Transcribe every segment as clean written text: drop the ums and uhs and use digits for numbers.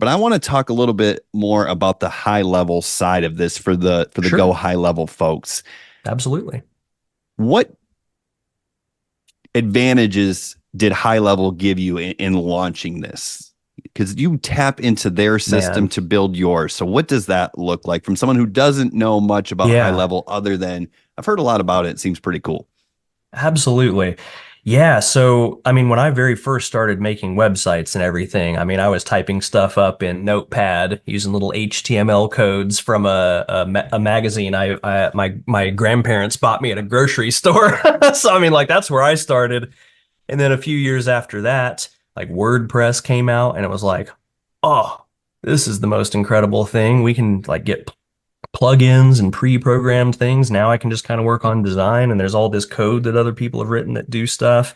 but I want to talk a little bit more about the high level side of this for the Go Sure. High Level folks. Absolutely. What advantages did High Level give you in launching this? Because you tap into their system Man. to build yours. So what does that look like from someone who doesn't know much about High Yeah, Level other than I've heard a lot about it. It seems pretty cool. absolutely. Yeah. So, I mean, when I very first started making websites and everything, I mean, I was typing stuff up in Notepad using little HTML codes from a magazine my grandparents bought me at a grocery store. So, I mean, like that's where I started. And then a few years after that, like WordPress came out and it was like, oh, this is the most incredible thing. We can like get plugins and pre-programmed things. Now I can just kind of work on design and there's all this code that other people have written that do stuff,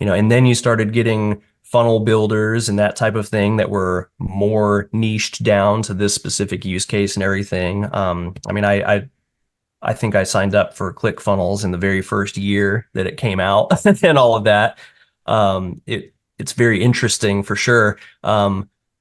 and then you started getting funnel builders and that type of thing that were more niched down to this specific use case and everything. I mean, I think I signed up for ClickFunnels in the very first year that it came out and all of that. It's very interesting for sure.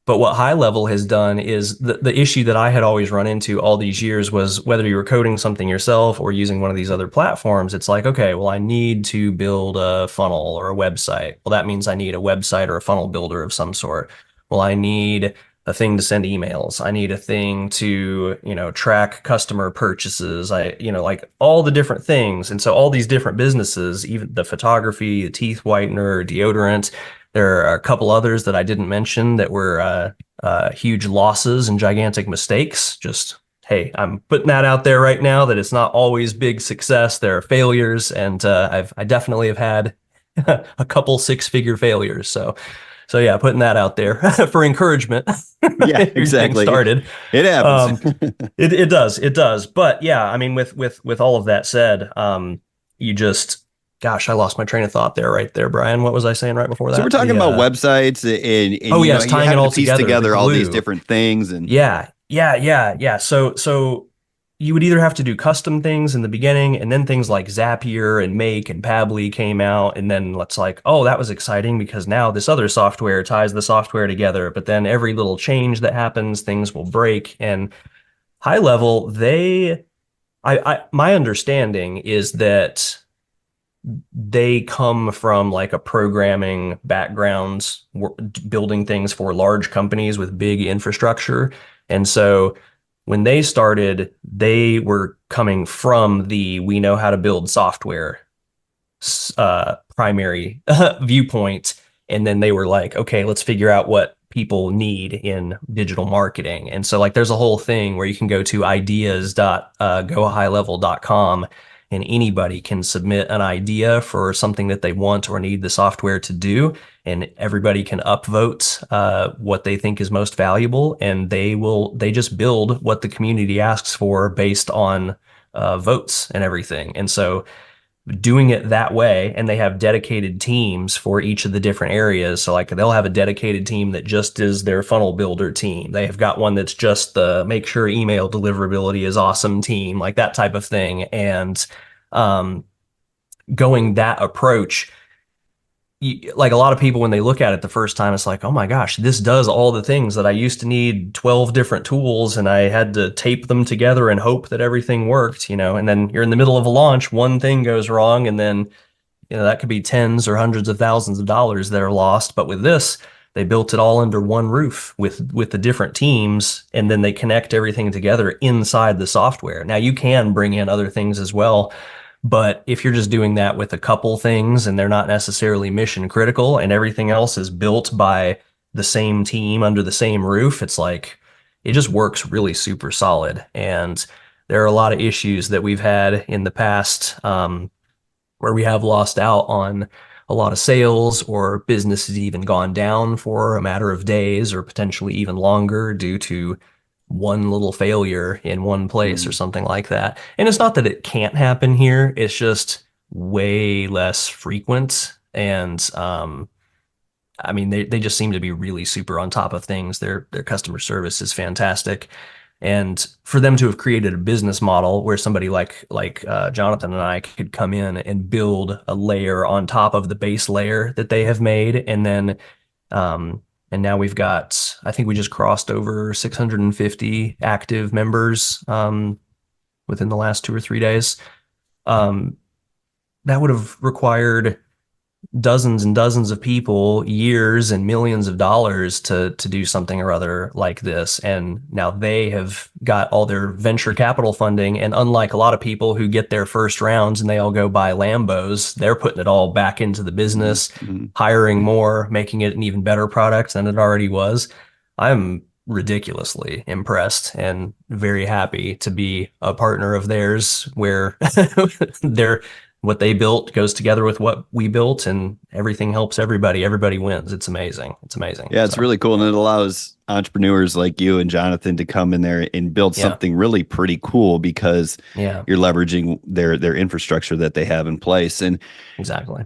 But what High Level has done is the issue that I had always run into all these years was whether you were coding something yourself or using one of these other platforms, it's like, okay, well, I need to build a funnel or a website. Well, that means I need a website or a funnel builder of some sort. Well, I need a thing to send emails. I need a thing to, track customer purchases. Like all the different things. And so all these different businesses, even the photography, the teeth whitener, deodorant, there are a couple others that I didn't mention that were huge losses and gigantic mistakes. Just, hey, I'm putting that out there right now that it's not always big success. There are failures, and I definitely have had a couple six-figure failures. So yeah, putting that out there for encouragement Yeah, if you're getting exactly. started. It happens. Um, it does. But yeah, I mean, with all of that said, you just, gosh, I lost my train of thought there, right there, Brian. What was I saying right before So we're that? talking about websites and Oh you know yes, you tying it having to all piece together, the together all these glue. different things and Yeah. So you would either have to do custom things in the beginning, and then things like Zapier and Make and Pabbly came out, and then let's like, oh, that was exciting because now this other software ties the software together. But then every little change that happens, things will break. And High Level, my understanding is that they come from like a programming background, building things for large companies with big infrastructure. And so when they started, they were coming from the we know how to build software primary viewpoint. And then they were like, okay, let's figure out what people need in digital marketing. And so like there's a whole thing where you can go to ideas.gohighlevel.com and anybody can submit an idea for something that they want or need the software to do. And everybody can upvote what they think is most valuable. And they just build what the community asks for based on votes and everything. And so doing it that way, and they have dedicated teams for each of the different areas. So like they'll have a dedicated team that just is their funnel builder team. They have got one that's just the make sure email deliverability is awesome team, like that type of thing. And um, going that approach, like a lot of people when they look at it the first time, it's like, oh my gosh, this does all the things that I used to need 12 different tools and I had to tape them together and hope that everything worked, and then you're in the middle of a launch, one thing goes wrong, and then that could be tens or hundreds of thousands of dollars that are lost. But with this, they built it all under one roof with the different teams, and then they connect everything together inside the software. Now you can bring in other things as well, but if you're just doing that with a couple things and they're not necessarily mission critical and everything else is built by the same team under the same roof, it's like it just works really super solid. And there are a lot of issues that we've had in the past, where we have lost out on a lot of sales or business has even gone down for a matter of days or potentially even longer due to one little failure in one place or mm, something like that. And it's not that it can't happen here, it's just way less frequent. And I mean, they just seem to be really super on top of things. Their customer service is fantastic. And for them to have created a business model where somebody like Jonathan and I could come in and build a layer on top of the base layer that they have made, and then And now we've got, I think we just crossed over 650 active members within the last 2 or 3 days. Um, that would have required dozens and dozens of people, years and millions of dollars to do something or other like this. And now they have got all their venture capital funding. And unlike a lot of people who get their first rounds and they all go buy Lambos, they're putting it all back into the business, hiring more, making it an even better product than it already was. I'm ridiculously impressed and very happy to be a partner of theirs where they're what they built goes together with what we built and everything helps everybody. Everybody wins. It's amazing. It's amazing. Yeah, it's So, really cool. And it allows entrepreneurs like you and Jonathan to come in there and build Yeah. something really pretty cool because yeah, you're leveraging their infrastructure that they have in place. And exactly.